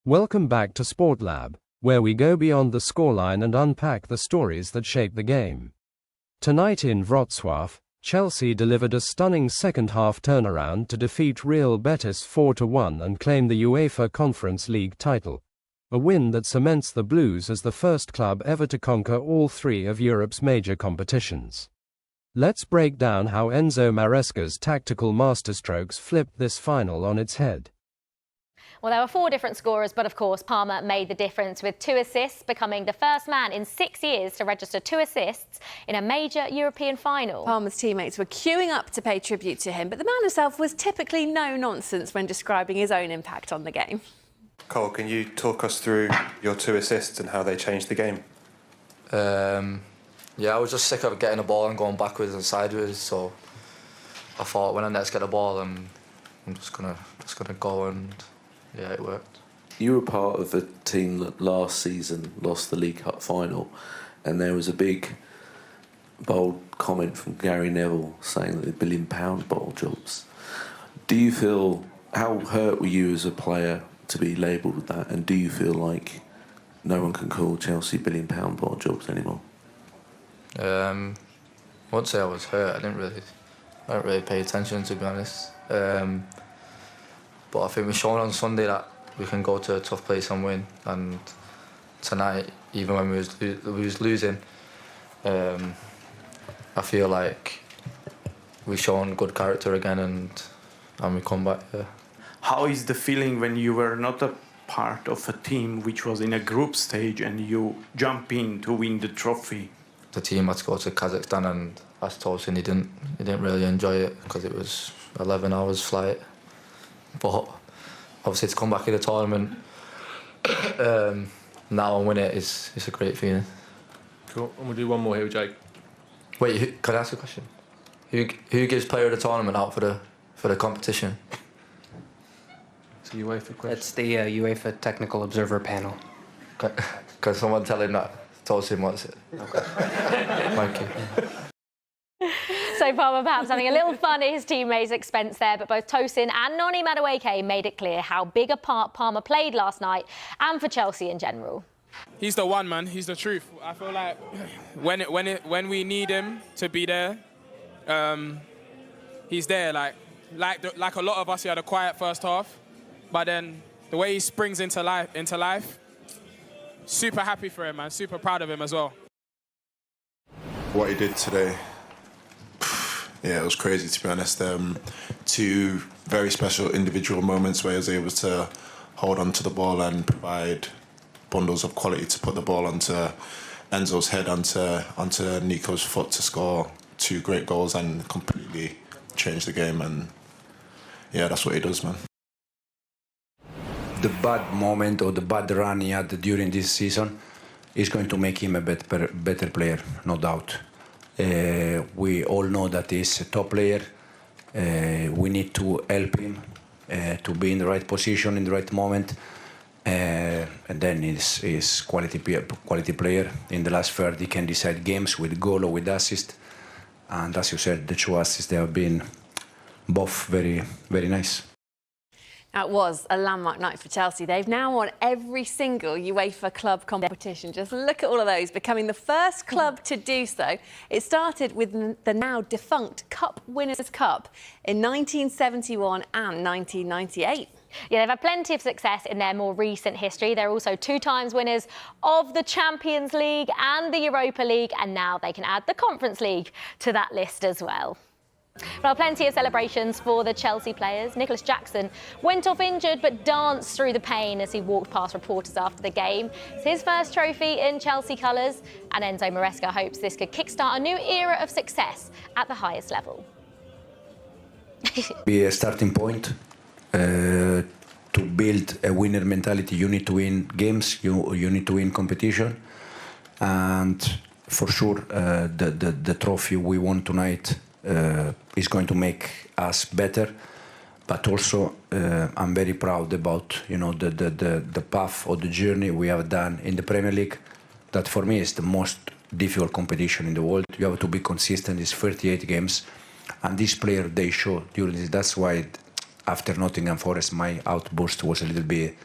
Welcome back to Sport Lab, where we go beyond the scoreline and unpack the stories that shape the game. Tonight in Wrocław, Chelsea delivered a stunning second-half turnaround to defeat Real Betis 4-1 and claim the UEFA Conference League title, a win that cements the Blues as the first club ever to conquer all three of Europe's major competitions. Let's break down how Enzo Maresca's tactical masterstrokes flipped this final on its head. Well, there were four different scorers, but of course Palmer made the difference with 2 assists, becoming the first man in 6 years to register 2 assists in a major European final. Palmer's teammates were queuing up to pay tribute to him, but the man himself was typically no nonsense when describing his own impact on the game. Cole, can you talk us through your 2 assists and how they changed the game? Yeah, I was just sick of getting the ball and going backwards and sideways, so I thought when I next get the ball, I'm just gonna go, and yeah, it worked. You were part of a team that last season lost the League Cup final, and there was a big, bold comment from Gary Neville saying that they're £1 billion bottle jobs. Do you feel, how hurt were you as a player to be labelled with that, and do you feel like no one can call Chelsea £1 billion bottle jobs anymore? I won't say I was hurt. I don't really pay attention, to be honest. But I think we've shown on Sunday that we can go to a tough place and win. And tonight, even when we was losing, I feel like we've shown good character again, and we come back. Yeah. How is the feeling when you were not a part of a team which was in a group stage and you jump in to win the trophy? The team had to go to Kazakhstan, and as Tosin, he didn't really enjoy it because it was 11 hours flight. But obviously to come back in the tournament now and win it is a great feeling. Cool. And we'll do one more here, Jake. Wait, can I ask a question? Who gives player of the tournament out for the competition? It's a UEFA question. It's the UEFA Technical Observer Panel. Can someone tell him that Tosin wants it? Okay. Thank you. So Palmer perhaps having a little fun at his teammates' expense there, but both Tosin and Noni Madueke made it clear how big a part Palmer played last night and for Chelsea in general. He's the one, man. He's the truth. I feel like when we need him to be there, he's there. Like a lot of us, he had a quiet first half, but then the way he springs into life, super happy for him, man. Super proud of him as well. What he did today, yeah, it was crazy, to be honest. 2 very special individual moments where he was able to hold on to the ball and provide bundles of quality to put the ball onto Enzo's head, onto Nico's foot to score 2 great goals and completely change the game. And yeah, that's what he does, man. The bad moment or the bad run he had during this season is going to make him a better player, no doubt. We all know that he's a top player. We need to help him to be in the right position in the right moment. And then he's quality player. In the last third, he can decide games with goal or with assist. And as you said, the 2 assists, they have been both very, very nice. Now, it was a landmark night for Chelsea. They've now won every single UEFA club competition. Just look at all of those, becoming the first club to do so. It started with the now defunct Cup Winners' Cup in 1971 and 1998. Yeah, they've had plenty of success in their more recent history. They're also 2 times winners of the Champions League and the Europa League, and now they can add the Conference League to that list as well. Well, plenty of celebrations for the Chelsea players. Nicholas Jackson went off injured but danced through the pain as he walked past reporters after the game. It's his first trophy in Chelsea colours, and Enzo Maresca hopes this could kickstart a new era of success at the highest level. Be a starting point. To build a winner mentality, you need to win games, you need to win competition, and for sure the trophy we won tonight is going to make us better. But also I'm very proud about the path or the journey we have done in the Premier League. That for me is the most difficult competition in the world. You have to be consistent. It's 38 games, and this player they show during this. That's why after Nottingham Forest, my outburst was a little bit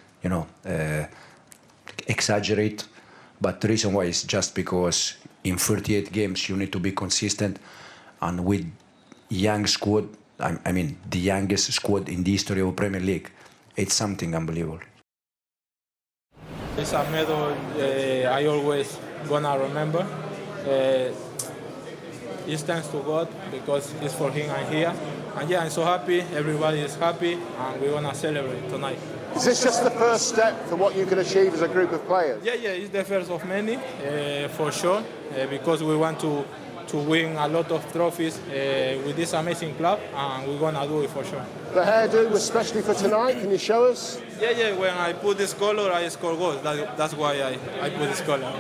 exaggerate. But the reason why is just because in 38 games you need to be consistent, and with young squad, I mean the youngest squad in the history of Premier League, it's something unbelievable. It's a medal I always gonna remember. It's thanks to God because it's for Him I'm here. And yeah, I'm so happy, everybody is happy, and we wanna celebrate tonight. Is this just the first step for what you can achieve as a group of players? Yeah, it's the first of many, for sure, because we want to win a lot of trophies with this amazing club, and we're gonna do it for sure. The hairdo, especially for tonight, can you show us? Yeah, when I put this color, I score goals. That's why I put this color.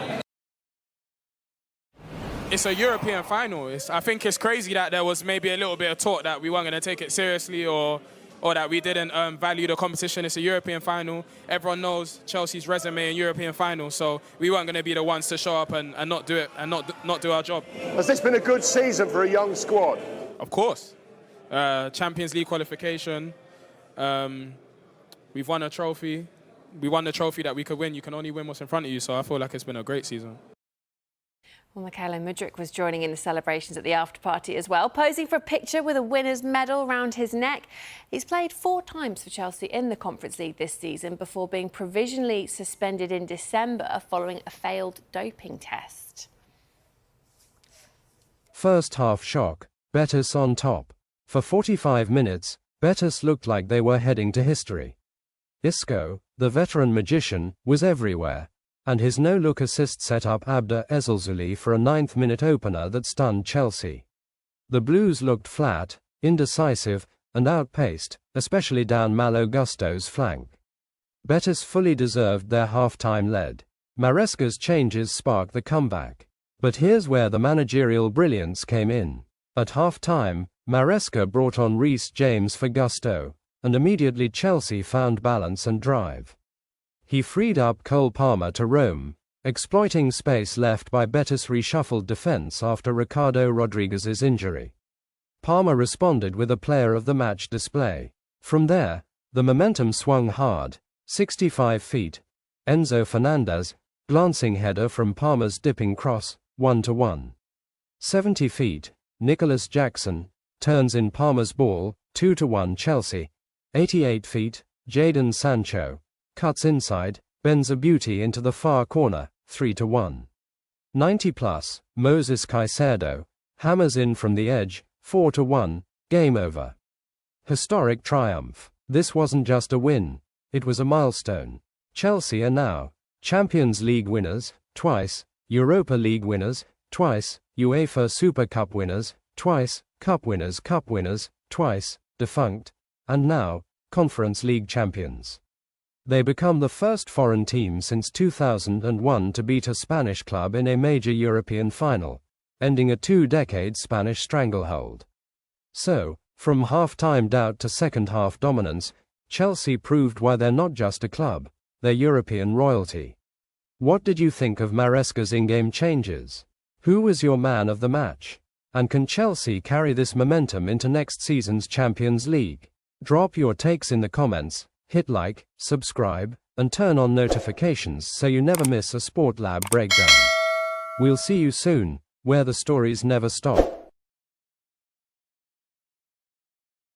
It's a European final. I think it's crazy that there was maybe a little bit of talk that we weren't going to take it seriously or that we didn't value the competition. It's a European final. Everyone knows Chelsea's resume in European finals, so we weren't going to be the ones to show up and not do it and not do our job. Has this been a good season for a young squad? Of course. Champions League qualification. We've won a trophy. We won the trophy that we could win. You can only win what's in front of you, so I feel like it's been a great season. Well, Mykhailo Mudryk was joining in the celebrations at the after-party as well, posing for a picture with a winner's medal round his neck. He's played 4 times for Chelsea in the Conference League this season before being provisionally suspended in December following a failed doping test. First half shock, Betis on top. For 45 minutes, Betis looked like they were heading to history. Isco, the veteran magician, was everywhere, and his no-look assist set up Abder Ezelzouli for a 9th-minute opener that stunned Chelsea. The Blues looked flat, indecisive, and outpaced, especially down Malo Gusto's flank. Betis fully deserved their half-time lead. Maresca's changes sparked the comeback. But here's where the managerial brilliance came in. At half-time, Maresca brought on Reece James for Gusto, and immediately Chelsea found balance and drive. He freed up Cole Palmer to roam, exploiting space left by Betis' reshuffled defense after Ricardo Rodriguez's injury. Palmer responded with a player of the match display. From there, the momentum swung hard. 65 feet. Enzo Fernandez, glancing header from Palmer's dipping cross, 1-1. 70 feet. Nicholas Jackson turns in Palmer's ball, 2-1 Chelsea. 88 feet. Jadon Sancho cuts inside, bends a beauty into the far corner, 3-1. 90 plus, Moses Caicedo hammers in from the edge, 4-1, game over. Historic triumph. This wasn't just a win, it was a milestone. Chelsea are now Champions League winners, twice, Europa League winners, twice, UEFA Super Cup winners, twice, Cup winners, twice, defunct, and now, Conference League champions. They become the first foreign team since 2001 to beat a Spanish club in a major European final, ending a 2-decade Spanish stranglehold. So, from half-time doubt to second-half dominance, Chelsea proved why they're not just a club, they're European royalty. What did you think of Maresca's in-game changes? Who was your man of the match? And can Chelsea carry this momentum into next season's Champions League? Drop your takes in the comments. Hit like, subscribe, and turn on notifications so you never miss a Sport Lab breakdown. We'll see you soon, where the stories never stop.